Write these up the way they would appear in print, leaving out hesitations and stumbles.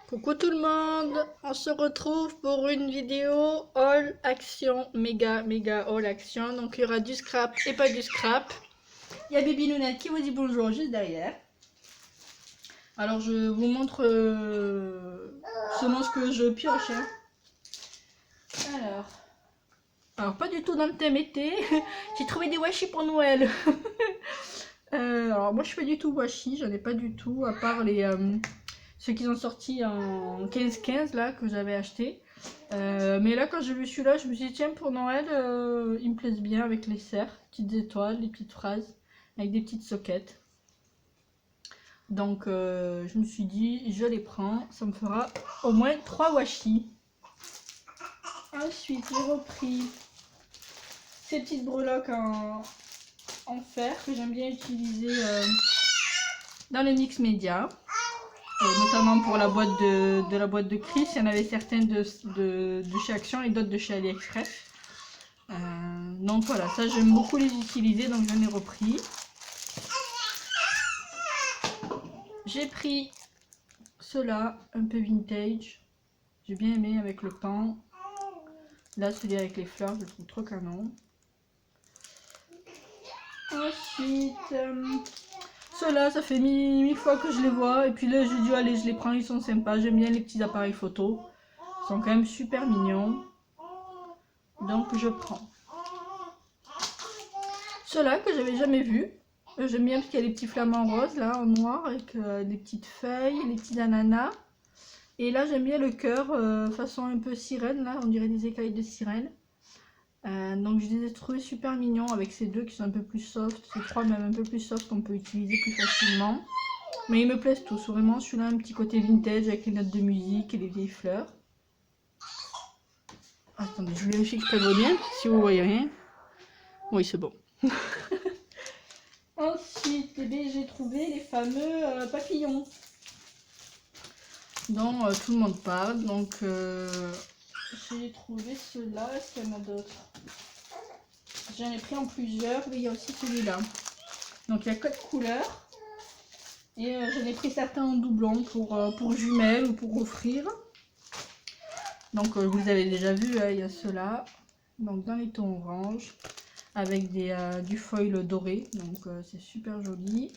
Coucou tout le monde, on se retrouve pour une vidéo all action, méga all action. Donc il y aura du scrap et pas du scrap. Il y a Baby Nounette qui vous dit bonjour juste derrière. Alors je vous montre selon ce que je pioche. Hein. Alors pas du tout dans le thème été, j'ai trouvé des washi pour Noël. Alors moi je suis pas du tout washi, j'en ai pas du tout, à part les... ceux qui ont sorti en 15-15 là que j'avais acheté. Mais là quand j'ai vu celui-là, je me suis dit tiens pour Noël, il me plaise bien avec les cerfs, petites étoiles, les petites phrases, avec des petites soquettes. Donc je me suis dit je les prends, ça me fera au moins 3 washi. Ensuite j'ai repris ces petites breloques en fer que j'aime bien utiliser dans les mix médias. Notamment pour la boîte de la boîte de Chris, il y en avait certaines de chez Action et d'autres de chez AliExpress. Donc voilà, ça j'aime beaucoup les utiliser, donc j'en ai repris. J'ai pris ceux-là, un peu vintage. J'ai bien aimé avec le pan. Là, celui avec les fleurs, je le trouve trop canon. Ensuite, ceux-là, ça fait mille fois que je les vois. Et puis là, j'ai dit, allez, je les prends, ils sont sympas. J'aime bien les petits appareils photo. Ils sont quand même super mignons. Donc, je prends. Ceux-là que j'avais jamais vus. J'aime bien parce qu'il y a les petits flamants roses, là, en noir, avec des petites feuilles, les petits ananas. Et là, j'aime bien le cœur, façon un peu sirène, là, on dirait des écailles de sirène. Donc je les ai trouvés super mignons avec ces deux qui sont un peu plus soft, ces trois même un peu plus soft qu'on peut utiliser plus facilement. Mais ils me plaisent tous, vraiment celui-là un petit côté vintage avec les notes de musique et les vieilles fleurs. Attendez, je vérifie que ça va bien, si vous voyez rien. Oui, c'est bon. Ensuite, eh j'ai trouvé les fameux papillons dont tout le monde parle. Donc j'ai trouvé ceux-là, est-ce qu'il y en a d'autres? J'en ai pris en plusieurs, mais il y a aussi celui-là. Donc il y a 4 couleurs. Et j'en ai pris certains en doublon pour jumelles ou pour offrir. Donc vous avez déjà vu, hein, il y a ceux-là. Donc dans les tons orange. Avec du foil doré. Donc c'est super joli.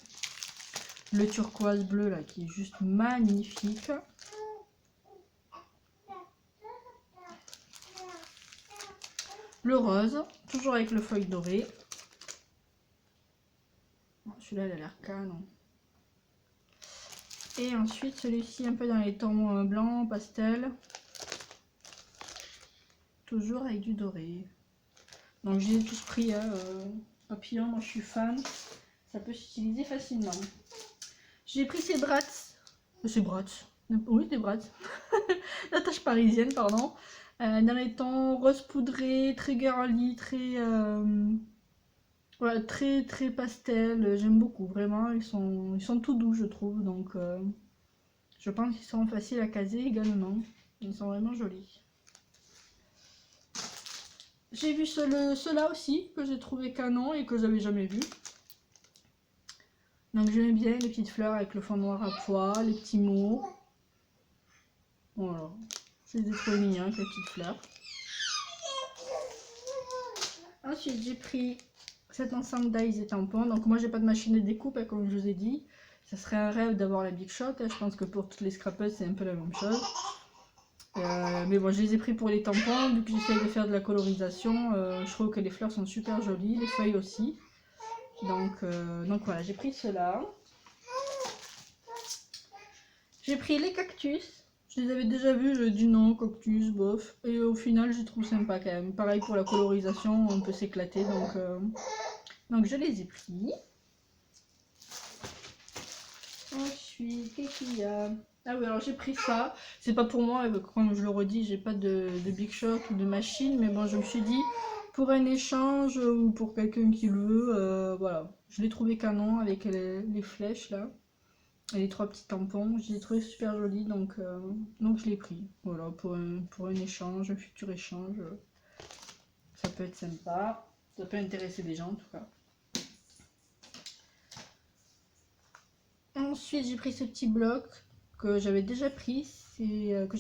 Le turquoise bleu là qui est juste magnifique. Le rose, toujours avec le foil doré. Celui-là, il a l'air canon. Et ensuite, celui-ci, un peu dans les tons blancs, pastel. Toujours avec du doré. Donc, j'ai tous pris. Papillon, moi, je suis fan. Ça peut s'utiliser facilement. J'ai pris ces brats. Ces brats. Oui, des brats. La tache parisienne, pardon. Dans les tons rose poudré, très girly, très... voilà, très pastel, j'aime beaucoup, vraiment, ils sont tout doux je trouve, donc je pense qu'ils sont faciles à caser également, ils sont vraiment jolis. J'ai vu ceux-là aussi, que j'ai trouvé canon et que j'avais jamais vu. Donc j'aime bien les petites fleurs avec le fond noir à pois, les petits mots. Voilà, je les ai trouvés mignons avec les petites fleurs. Ensuite j'ai pris cet ensemble d'ails et tampons. Donc moi j'ai pas de machine de découpe, hein, comme je vous ai dit. Ça serait un rêve d'avoir la Big Shot. Hein. Je pense que pour toutes les scrapeuses c'est un peu la même chose. Mais bon, je les ai pris pour les tampons. Vu que j'essaye de faire de la colorisation, je trouve que les fleurs sont super jolies, les feuilles aussi. Donc voilà, j'ai pris ceux-là. J'ai pris les cactus. Je les avais déjà vus, je dis non, cactus, bof. Et au final, je les trouve sympa quand même. Pareil pour la colorisation, on peut s'éclater. Donc je les ai pris. Ensuite, qu'est-ce qu'il y a? Ah oui, alors j'ai pris ça. C'est pas pour moi, comme je le redis, j'ai pas de Big Shot ou de machine. Mais bon, je me suis dit, pour un échange ou pour quelqu'un qui le veut, voilà. Je l'ai trouvé canon avec les flèches là. Et les 3 petits tampons. Je les ai trouvés super jolis, donc je l'ai pris. Voilà, pour un échange, un futur échange. Ça peut être sympa. Ça peut intéresser des gens en tout cas. Ensuite, j'ai pris ce petit bloc que j'avais déjà pris. C'est avec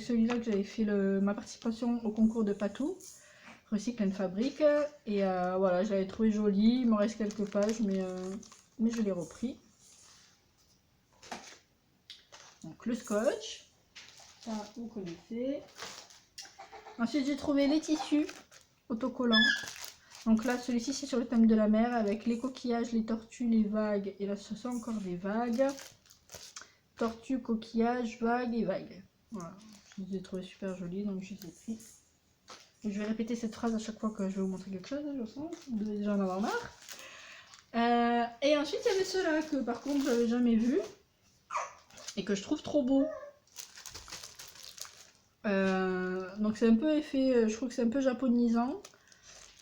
celui-là que j'avais fait ma participation au concours de Patou, Recycle and Fabric. Et voilà, je l'avais trouvé joli. Il m'en reste quelques pages, mais je l'ai repris. Donc le scotch, ça vous connaissez. Ensuite j'ai trouvé les tissus autocollants. Donc là celui-ci c'est sur le thème de la mer avec les coquillages, les tortues, les vagues. Et là ce sont encore des vagues. Tortues, coquillages, vagues et vagues. Voilà, je les ai trouvés super jolis donc je les ai pris. Donc, je vais répéter cette phrase à chaque fois que je vais vous montrer quelque chose, je sens. Vous devez déjà en avoir marre. Et ensuite il y avait ceux-là que par contre j'avais jamais vu. Et que je trouve trop beau. Donc c'est un peu effet, je trouve que c'est un peu japonisant.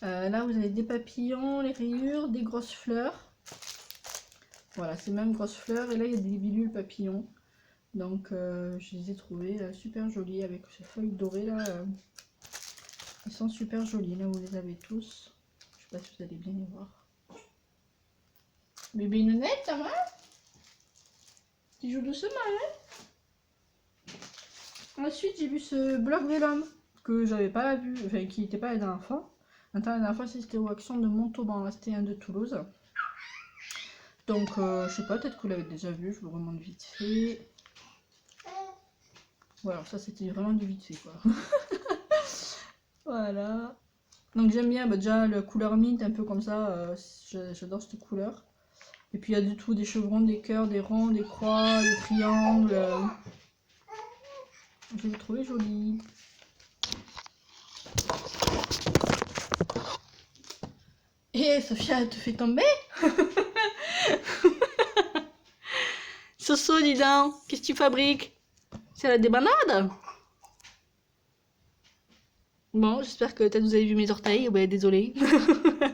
Là vous avez des papillons, les rayures, des grosses fleurs. Voilà, c'est même grosses fleurs. Et là il y a des bilules papillons. Donc je les ai trouvés super jolis avec ces feuilles dorées là. Ils sont super jolis. Là vous les avez tous. Je sais pas si vous allez bien les voir. Bébé Nounette, ça va? Tu joues doucement, hein? Ensuite, j'ai vu ce bloc Vélum que j'avais pas vu, enfin qui n'était pas la dernière fois. La dernière fois, c'était aux Actions de Montauban, là c'était un de Toulouse. Donc, je sais pas, peut-être que vous l'avez déjà vu, je vous remonte vite fait. Voilà, ça c'était vraiment du vite fait quoi. Voilà. Donc, j'aime bien déjà la couleur mint, un peu comme ça, j'adore cette couleur. Et puis il y a du tout, des chevrons, des cœurs, des ronds, des croix, des triangles. Je l'ai trouvé joli. Et Sophia, elle te fait tomber. Soso, dis donc, qu'est-ce que tu fabriques? C'est la débandade? Bon, j'espère que peut-être vous avez vu mes orteils. Ouais, désolé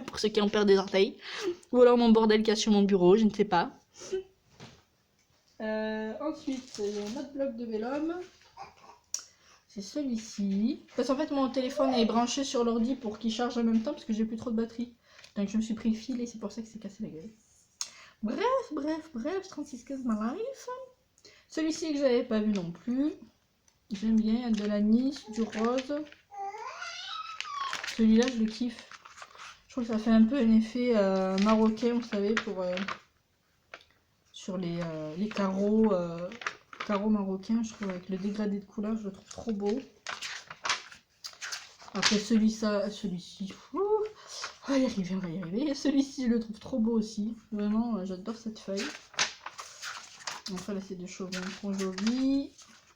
pour ceux qui ont peur des orteils. Ou alors mon bordel qu'il y a sur mon bureau, je ne sais pas. Ensuite, il y a un autre bloc de Vélum. C'est celui-ci. Parce qu'en fait, mon téléphone est branché sur l'ordi pour qu'il charge en même temps parce que j'ai plus trop de batterie. Donc je me suis pris le fil et c'est pour ça que c'est cassé la gueule. Bref, 3615 my life. Celui-ci que j'avais pas vu non plus. J'aime bien, il y a de l'anis, du rose. Celui-là, je le kiffe. Je trouve que ça fait un peu un effet marocain, vous savez, pour sur les carreaux, carreaux marocains. Je trouve avec le dégradé de couleur, je le trouve trop beau. Après celui-ci, on va y arriver. Celui-ci, je le trouve trop beau aussi. Vraiment, j'adore cette feuille. Enfin, là, c'est des chevrons trop jolis.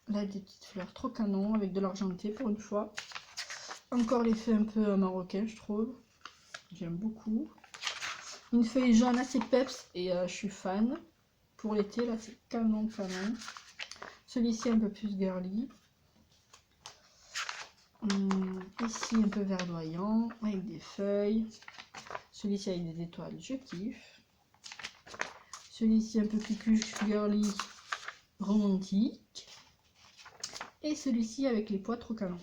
Là, des petites fleurs trop canon avec de l'argenté pour une fois. Encore l'effet un peu marocain, je trouve. J'aime beaucoup. Une feuille jaune assez peps et je suis fan. Pour l'été, là, c'est canon. Celui-ci un peu plus girly. Ici, un peu verdoyant avec des feuilles. Celui-ci avec des étoiles, je kiffe. Celui-ci un peu plus girly, romantique. Et celui-ci avec les pois trop canon.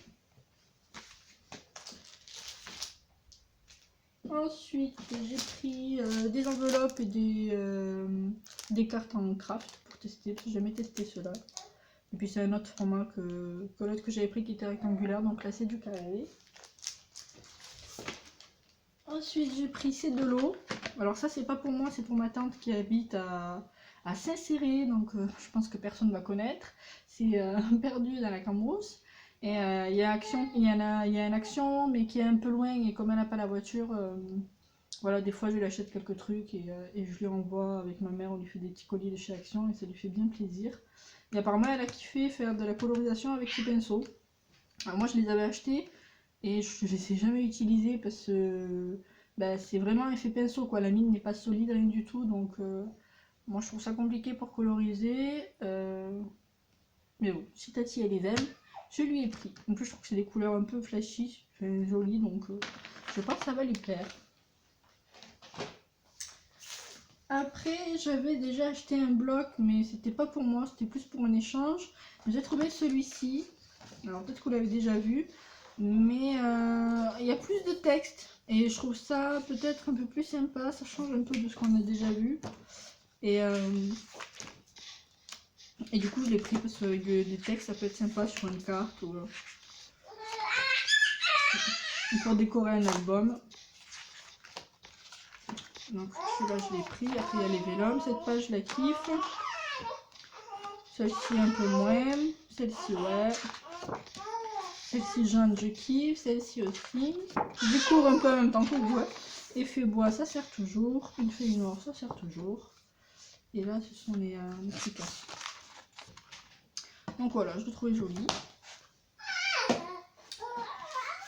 Ensuite, j'ai pris des enveloppes et des cartes en craft pour tester, parce que j'ai jamais testé ceux-là. Et puis c'est un autre format que l'autre que j'avais pris qui était rectangulaire, donc là c'est du carré. Ensuite, j'ai pris c'est de l'eau. Alors ça c'est pas pour moi, c'est pour ma tante qui habite à Saint-Céré, donc je pense que personne va connaître. C'est perdu dans la Cambrousse. Et il y a une action, mais qui est un peu loin, et comme elle n'a pas la voiture, voilà, des fois je lui achète quelques trucs et je lui envoie avec ma mère, on lui fait des petits colis de chez Action et ça lui fait bien plaisir. Et apparemment elle a kiffé faire de la colorisation avec ses pinceaux. Alors moi je les avais achetés et je les ai jamais utilisés parce que bah, c'est vraiment un effet pinceau quoi, la mine n'est pas solide, rien du tout, donc moi je trouve ça compliqué pour coloriser. Mais bon, si Tati elle les aime, je lui ai pris. En plus je trouve que c'est des couleurs un peu flashy, jolies, donc je pense que ça va lui plaire. Après j'avais déjà acheté un bloc, mais c'était pas pour moi, c'était plus pour un échange. J'ai trouvé celui-ci, alors peut-être que vous l'avez déjà vu, mais il y a plus de texte. Et je trouve ça peut-être un peu plus sympa, ça change un peu de ce qu'on a déjà vu. Et Et du coup je l'ai pris parce que des textes ça peut être sympa sur une carte ou pour décorer un album. Donc celui-là je l'ai pris. Après il y a les vélums, cette page je la kiffe. Celle-ci un peu moins, celle-ci ouais. Celle-ci jaune je kiffe, celle-ci aussi. Je découvre un peu en même temps que vous. Effet bois ça sert toujours, une feuille noire ça sert toujours. Et là ce sont les petits cas. Donc voilà, je le trouvais joli.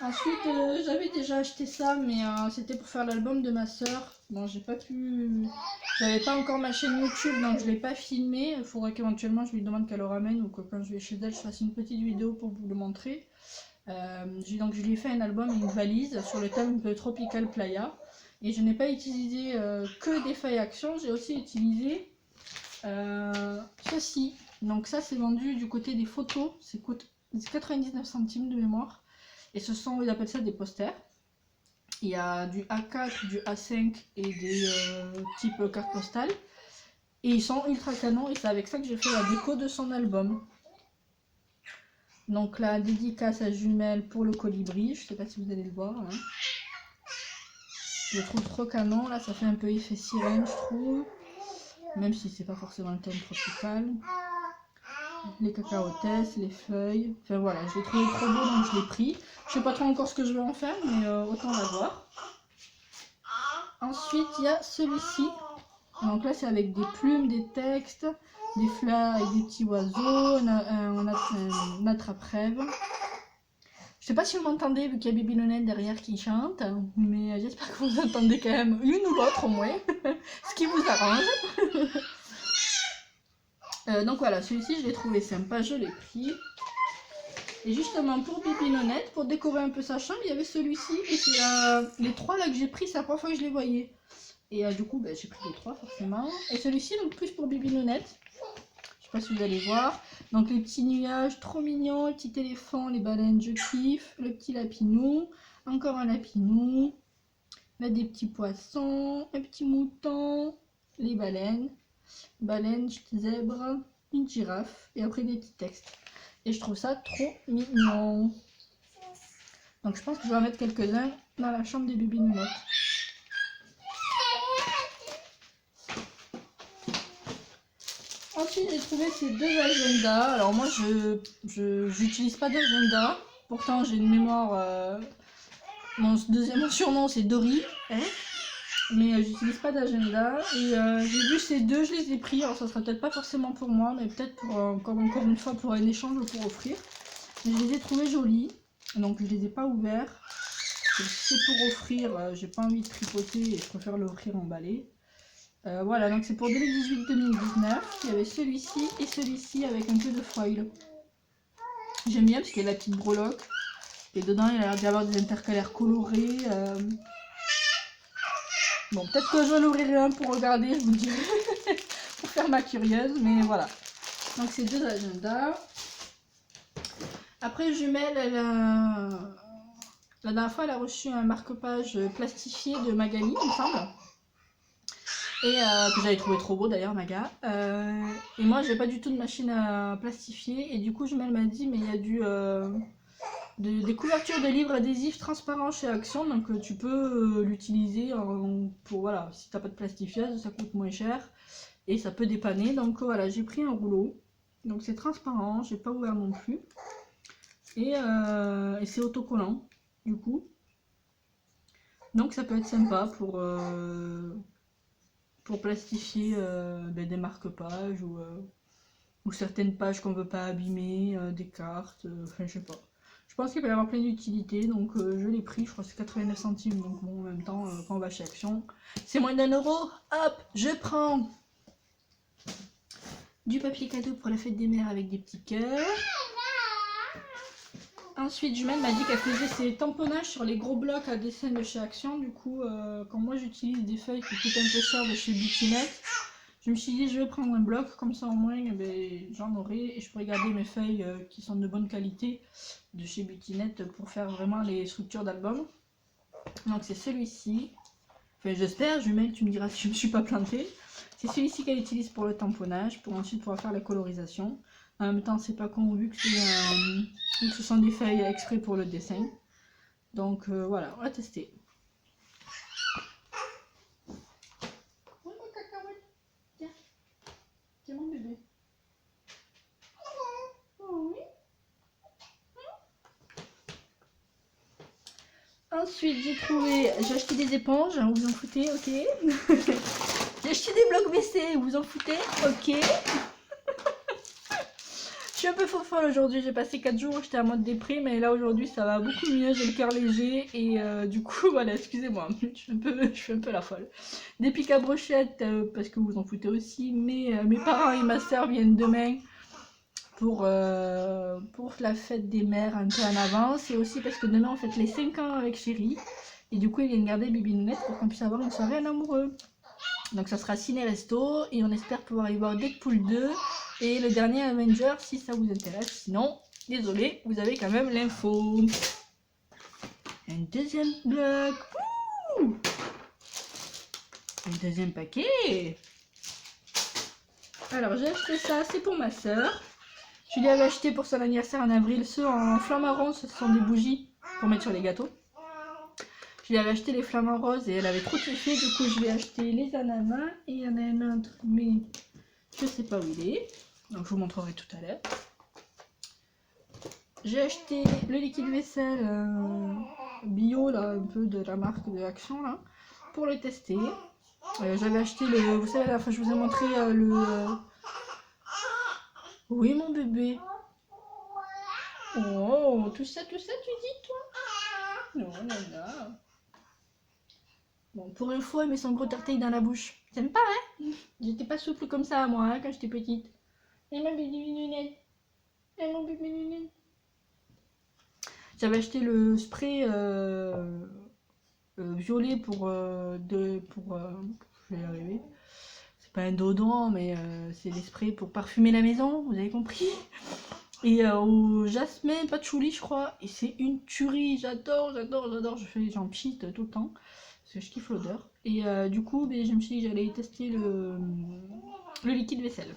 Ensuite, j'avais déjà acheté ça, mais c'était pour faire l'album de ma soeur. Bon, j'ai pas pu... J'avais pas encore ma chaîne YouTube, donc je l'ai pas filmé. Il faudrait qu'éventuellement je lui demande qu'elle le ramène ou que quand je vais chez elle, je fasse une petite vidéo pour vous le montrer. Donc je lui ai fait un album et une valise sur le thème de Tropical Playa. Et je n'ai pas utilisé que des feuilles action, j'ai aussi utilisé ceci. Donc ça c'est vendu du côté des photos, c'est 99 centimes de mémoire. Et ce sont, ils appellent ça des posters. Il y a du A4, du A5 et des types cartes postales. Et ils sont ultra canons et c'est avec ça que j'ai fait la déco de son album. Donc la dédicace à jumelles pour le colibri, je sais pas si vous allez le voir. Hein. Je le trouve trop canon, là ça fait un peu effet sirène je trouve. Même si c'est pas forcément le thème tropical. Les cacaotès, les feuilles, enfin voilà, je l'ai trouvé trop beau donc je l'ai pris. Je sais pas trop encore ce que je vais en faire mais autant l'avoir. Ensuite il y a celui-ci. Donc là c'est avec des plumes, des textes, des fleurs avec des petits oiseaux, un attrape-rêve. Je sais pas si vous m'entendez vu qu'il y a Bibi Lounette derrière qui chante, mais j'espère que vous entendez quand même une ou l'autre au moins, ce qui vous arrange. Donc voilà, celui-ci je l'ai trouvé sympa, je l'ai pris. Et justement pour Bibi Lounette, pour décorer un peu sa chambre, il y avait celui-ci. Et c'est les trois là que j'ai pris, c'est la première fois que je les voyais. Et du coup, j'ai pris les trois forcément. Et celui-ci, donc plus pour Bibi Lounette. Je sais pas si vous allez voir. Donc les petits nuages, trop mignons, les petits éléphants, les baleines, je kiffe. Le petit lapinou, encore un lapinou. Là des petits poissons, un petit mouton, les baleines, zèbre, une girafe. Et après des petits textes. Et je trouve ça trop mignon. Donc je pense que je vais en mettre quelques-uns dans la chambre des Bibi Lounette. Ensuite j'ai trouvé ces deux agendas. Alors moi je n'utilise pas d'agenda. Pourtant j'ai une mémoire. Mon deuxième surnom c'est Dory. Hein, mais j'utilise pas d'agenda. Et j'ai vu ces deux, je les ai pris. Alors ça sera peut-être pas forcément pour moi, mais peut-être pour encore une fois pour un échange ou pour offrir. Mais je les ai trouvés jolis. Donc je les ai pas ouverts. C'est pour offrir, j'ai pas envie de tripoter et je préfère l'offrir emballé. Voilà, donc c'est pour 2018-2019. Il y avait celui-ci et celui-ci avec un peu de foil. J'aime bien parce qu'il y a la petite breloque. Et dedans, il a l'air d'y avoir des intercalaires colorés. Bon, peut-être que je l'ouvrirai un pour regarder, je vous dirai. Pour faire ma curieuse, mais voilà. Donc c'est deux agendas. Après, jumelle, la dernière fois, elle a reçu un marque-page plastifié de Magali, il me semble. Et que j'avais trouvé trop beau d'ailleurs, Maga. Et moi, j'ai pas du tout de machine à plastifier. Et du coup, Jumelle m'a dit, mais il y a des couvertures de livres adhésifs transparents chez Action. Donc tu peux l'utiliser pour, voilà, si t'as pas de plastifieuse, ça coûte moins cher. Et ça peut dépanner. Donc voilà, j'ai pris un rouleau. Donc c'est transparent, j'ai pas ouvert non plus. Et c'est autocollant, du coup. Donc ça peut être sympa pour plastifier des marque-pages ou certaines pages qu'on veut pas abîmer, des cartes, enfin je sais pas. Je pense qu'il va y avoir plein d'utilité, donc je l'ai pris, je crois que c'est 89 centimes, donc bon, en même temps, quand on va chez Action, c'est moins d'1 euro, hop, je prends du papier cadeau pour la fête des mères avec des petits cœurs. Ensuite, Jumelle m'a dit qu'elle faisait ses tamponnages sur les gros blocs à dessin de chez Action. Du coup, quand moi j'utilise des feuilles qui coûtent un peu cher de chez Butinette, je me suis dit je vais prendre un bloc, comme ça au moins j'en aurai et je pourrai garder mes feuilles qui sont de bonne qualité de chez Butinette pour faire vraiment les structures d'album. Donc c'est celui-ci. Enfin j'espère, Jumelle, tu me diras si je me suis pas plantée. C'est celui-ci qu'elle utilise pour le tamponnage, pour ensuite pouvoir faire la colorisation. En même temps, c'est pas con vu que, vu que ce sont des feuilles exprès pour le dessin. Donc voilà, on va tester. Oui, mon cacahuète. Tiens, tiens mon bébé. Oh oui. Ensuite, j'ai acheté des éponges, vous vous en foutez, ok. J'ai acheté des blocs WC, vous vous en foutez, ok. Je suis un peu folle aujourd'hui, j'ai passé 4 jours, j'étais en mode déprime, mais là aujourd'hui ça va beaucoup mieux, j'ai le cœur léger et du coup voilà, excusez-moi, je suis un peu la folle. Des pics à brochettes, parce que vous vous en foutez aussi, mais mes parents et ma soeur viennent demain pour la fête des mères un peu en avance, et aussi parce que demain on fête les 5 ans avec Chéri, et du coup ils viennent garder Bibi Nounette pour qu'on puisse avoir une soirée en amoureux. Donc ça sera ciné-resto, et on espère pouvoir y voir Deadpool 2 et le dernier Avenger si ça vous intéresse. Sinon, désolé, vous avez quand même l'info. Un deuxième bloc. Ouh, un deuxième paquet. Alors j'ai acheté ça, c'est pour ma soeur. Je lui avais acheté pour son anniversaire en avril ceux en flamant rose, ce sont des bougies pour mettre sur les gâteaux. Je lui avais acheté les flamants roses et elle avait trop kiffé, du coup je lui ai acheté les ananas et il y en a un autre, mais je sais pas où il est, donc je vous montrerai tout à l'heure. J'ai acheté le liquide vaisselle bio, là, un peu de la marque de Action, là, pour le tester. J'avais acheté le, vous savez, la fois je vous ai montré Oui mon bébé. Oh, tout ça tu dis toi? Non, non, non. Bon, pour une fois, elle met son gros tortille dans la bouche. T'aimes pas, hein? J'étais pas souple comme ça, moi, hein, quand j'étais petite. Et ma bébé Nounette. Et mon bébé Nounette. J'avais acheté le spray violet pour... je vais y arriver. C'est pas un déodorant, mais c'est les sprays pour parfumer la maison, vous avez compris? Et au jasmin patchouli, je crois. Et c'est une tuerie, j'adore. J'en pchite tout le temps. Parce que je kiffe l'odeur. Et du coup, je me suis dit que j'allais tester le liquide vaisselle.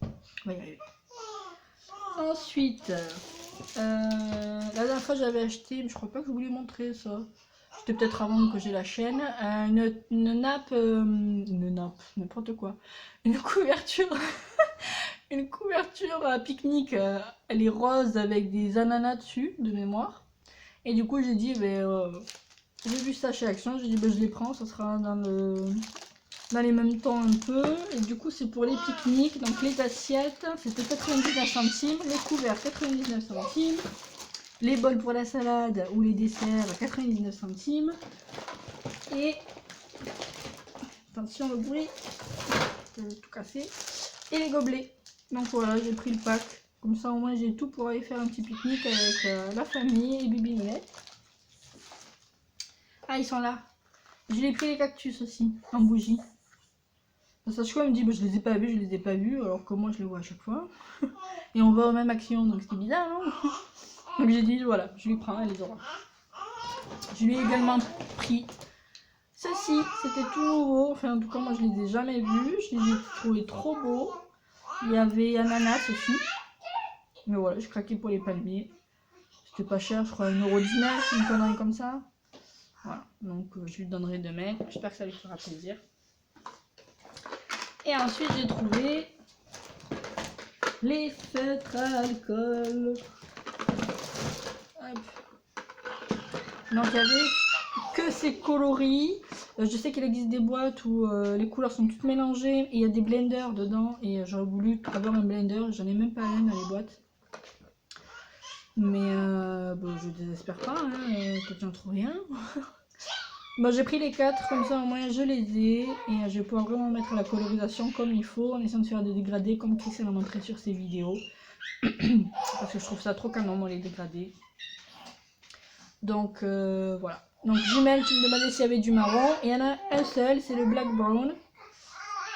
On va y arriver. Ensuite, la dernière fois j'avais acheté, mais je crois pas que je voulais montrer ça. C'était peut-être avant que j'ai la chaîne. Une nappe, n'importe quoi. Une couverture. Une couverture à pique-nique. Elle est rose avec des ananas dessus, de mémoire. Et du coup, j'ai dit, j'ai vu ça chez Action, j'ai dit je les prends, ça sera dans les mêmes temps un peu. Et du coup c'est pour les pique-niques, donc les assiettes c'était 99 centimes, les couverts 99 centimes, les bols pour la salade ou les desserts 99 centimes, et attention le bruit, je vais tout casser, et les gobelets. Donc voilà, j'ai pris le pack, comme ça au moins j'ai tout pour aller faire un petit pique-nique avec la famille et Bibi Nounette. Ah, ils sont là. Je l'ai pris les cactus aussi, en bougie. Sache quoi, elle me dit, je les ai pas vus, alors que moi je les vois à chaque fois. Et on va aux mêmes actions, donc c'était bizarre, non? Donc j'ai dit, voilà, je lui prends, elle les aura. Je lui ai également pris ceci, c'était tout nouveau, enfin en tout cas moi je les ai jamais vus, je les ai trouvés trop beaux. Il y avait ananas aussi. Mais voilà, je craquais pour les palmiers. C'était pas cher, je crois 1,19 €, une connerie comme ça. Voilà, donc je lui donnerai demain. J'espère que ça lui fera plaisir. Et ensuite, j'ai trouvé les feutres à alcool. Hop. Donc, il y avait que ces coloris. Je sais qu'il existe des boîtes où les couleurs sont toutes mélangées et il y a des blenders dedans. Et j'aurais voulu avoir un blender. J'en ai même pas un dans les boîtes. Mais je désespère pas, hein, peut-être j'en trouve rien. J'ai pris les 4, comme ça au moins je les ai. Et je vais pouvoir vraiment mettre la colorisation comme il faut, en essayant de faire des dégradés comme Chris l'a montré sur ses vidéos. Parce que je trouve ça trop canon, moi, les dégradés. Donc voilà. Donc Jumelle, tu me demandais s'il y avait du marron. Et il y en a un seul, c'est le black brown.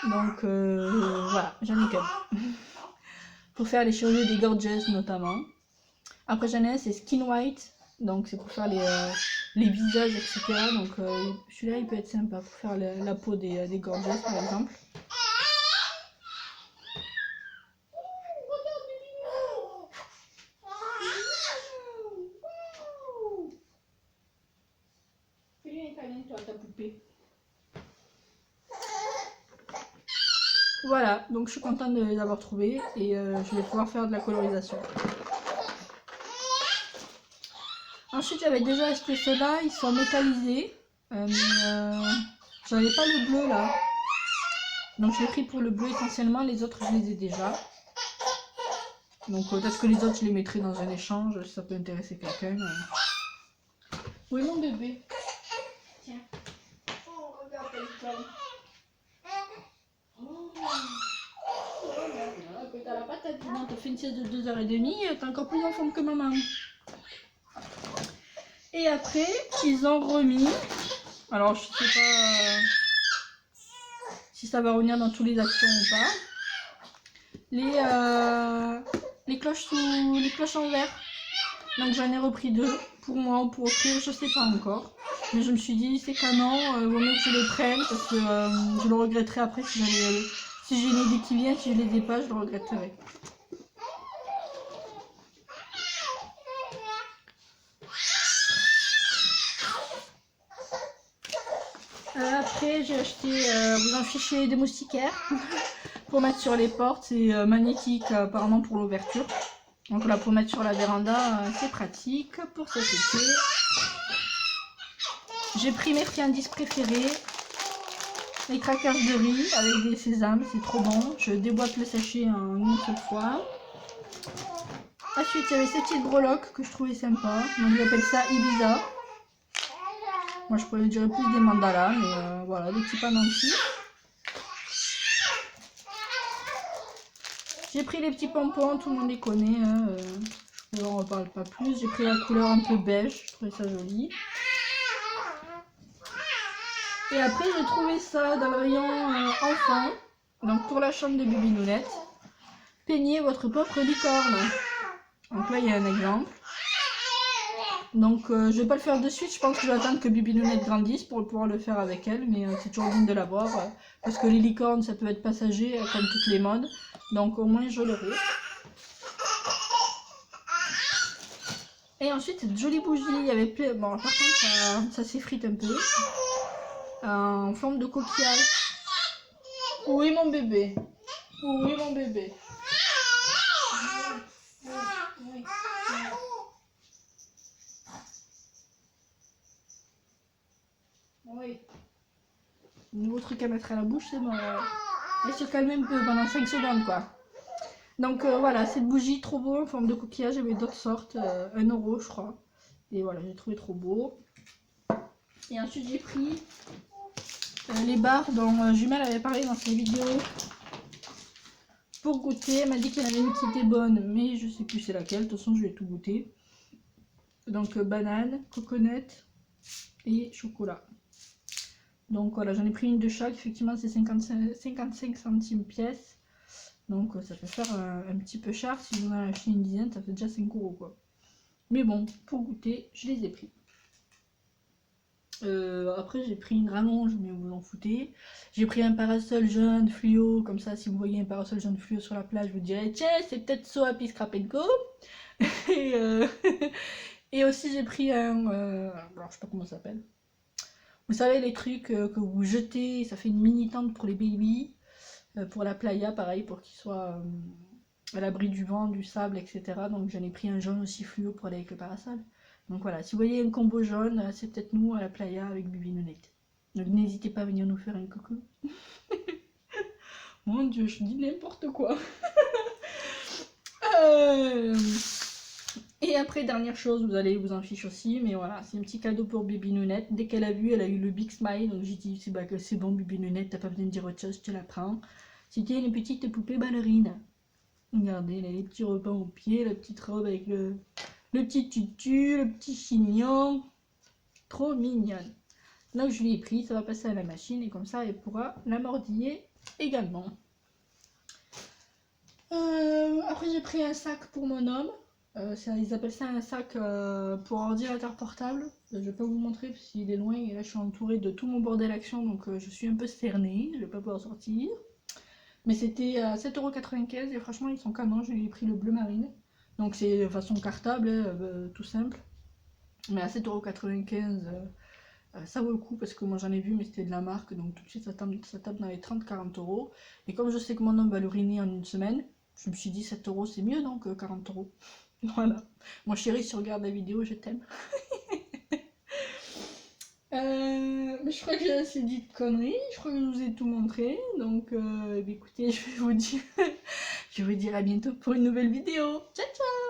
Donc voilà, j'en ai qu'un. Pour faire les cheveux des gorgeous notamment. Après j'en ai un, c'est skin white. Donc c'est pour faire les visages, etc. Donc celui-là il peut être sympa pour faire la peau des gorgeous par exemple. poupées. Voilà, donc je suis contente de les avoir trouvés et je vais pouvoir faire de la colorisation. Ensuite, j'avais déjà acheté ceux-là, ils sont métallisés. J'avais pas le bleu là. Donc je l'ai pris pour le bleu essentiellement, les autres je les ai déjà. Donc peut-être que les autres je les mettrai dans un échange si ça peut intéresser quelqu'un. Où est mon bébé? Tiens. Oh, regarde quelle flamme. Oh, t'as la patate. Non, t'as fait une sieste de 2h30, t'es encore plus en forme que maman. Et après, ils ont remis. Alors je sais pas si ça va revenir dans tous les actions ou pas. Les cloches en verre. Donc j'en ai repris 2 pour moi ou pour offrir, je sais pas encore. Mais je me suis dit c'est canon, vaut mieux que je les prenne parce que je le regretterai après si j'ai une idée qui vient, si je les ai pas, je le regretterai. Après j'ai acheté, vous en fichez, des moustiquaires pour mettre sur les portes, c'est magnétique apparemment pour l'ouverture. Donc là pour mettre sur la véranda, c'est pratique pour cet été. J'ai pris mes friandises préférées, les crackers de riz avec des sésames, c'est trop bon. Je déboîte le sachet en une seule fois. Ensuite il y avait ces petites breloques que je trouvais sympa, donc j'appelle ça Ibiza. Moi je pourrais dire plus des mandalas, mais voilà, des petits pendentifs. J'ai pris les petits pompons, tout le monde les connaît, hein, je n'en reparle pas plus. J'ai pris la couleur un peu beige, je trouvais ça joli. Et après j'ai trouvé ça dans le rayon enfant, donc pour la chambre de Bibinounette. Peignez votre propre licorne. Donc là il y a un exemple. Donc je vais pas le faire de suite, je pense que je vais attendre que Bibinounette grandisse pour pouvoir le faire avec elle, mais c'est toujours bien de l'avoir, parce que les licornes ça peut être passager comme toutes les modes, donc au moins je l'aurai. Et ensuite cette jolie bougie, il y avait plein, bon par contre ça s'effrite un peu, en forme de coquillage. Oui mon bébé, oui mon bébé. Oui. Oui. Nouveau truc à mettre à la bouche, c'est bon. Elle se calme un peu pendant 5 secondes, quoi. Donc voilà, cette bougie trop beau en forme de coquillage. J'avais d'autres sortes, 1 euro, je crois. Et voilà, j'ai trouvé trop beau. Et ensuite, j'ai pris les barres dont Jumelle avait parlé dans ses vidéos pour goûter. Elle m'a dit qu'il y en avait une qui était bonne, mais je sais plus c'est laquelle. De toute façon, je vais tout goûter. Donc banane, coconut et chocolat. Donc voilà, j'en ai pris une de chaque, effectivement c'est 55 centimes pièce. Donc ça peut faire un petit peu cher, si vous en achetez une dizaine, ça fait déjà 5 euros quoi. Mais bon, pour goûter, je les ai pris. Après j'ai pris une rallonge, mais vous en foutez. J'ai pris un parasol jaune fluo, comme ça si vous voyez un parasol jaune fluo sur la plage, vous direz tiens c'est peut-être So Happy Scrap & Co. et, et aussi j'ai pris un, alors je sais pas comment ça s'appelle. Vous savez les trucs que vous jetez, ça fait une mini tente pour les bébés, pour la playa pareil, pour qu'ils soient à l'abri du vent, du sable, etc. Donc j'en ai pris un jaune aussi fluo pour aller avec le parasol. Donc voilà, si vous voyez un combo jaune, c'est peut-être nous à la playa avec Bibinounette. Donc n'hésitez pas à venir nous faire un coucou. Mon dieu, je dis n'importe quoi. Et après, dernière chose, vous allez vous en fiche aussi, mais voilà, c'est un petit cadeau pour Bibinounette. Dès qu'elle a vu, elle a eu le big smile, donc j'ai dit c'est bon Bibinounette, t'as pas besoin de dire autre chose, je te la prends. C'était une petite poupée ballerine. Regardez, elle a les petits repas aux pieds, la petite robe avec le petit tutu, le petit chignon. Trop mignonne. Donc je l'ai pris, ça va passer à la machine et comme ça elle pourra la mordiller également. Après j'ai pris un sac pour mon homme. Ils appellent ça un sac pour ordinateur portable. Je vais pas vous montrer parce qu'il est loin et là je suis entourée de tout mon bordel action donc je suis un peu cernée, je vais pas pouvoir sortir. Mais c'était à 7,95 € et franchement ils sont canons, je lui ai pris le bleu marine. Donc c'est de façon cartable, tout simple. Mais à 7,95 €, Ça vaut le coup parce que moi j'en ai vu mais c'était de la marque, donc tout de suite ça tape dans les 30-40 euros. Et comme je sais que mon homme va l'uriner en une semaine, je me suis dit 7 euros c'est mieux donc 40 euros. Voilà. Mon chéri, si tu regardes la vidéo, je t'aime. Mais je crois que j'ai assez dit de conneries, je crois que je vous ai tout montré, donc écoutez, je vais vous dire à bientôt pour une nouvelle vidéo. Ciao ciao.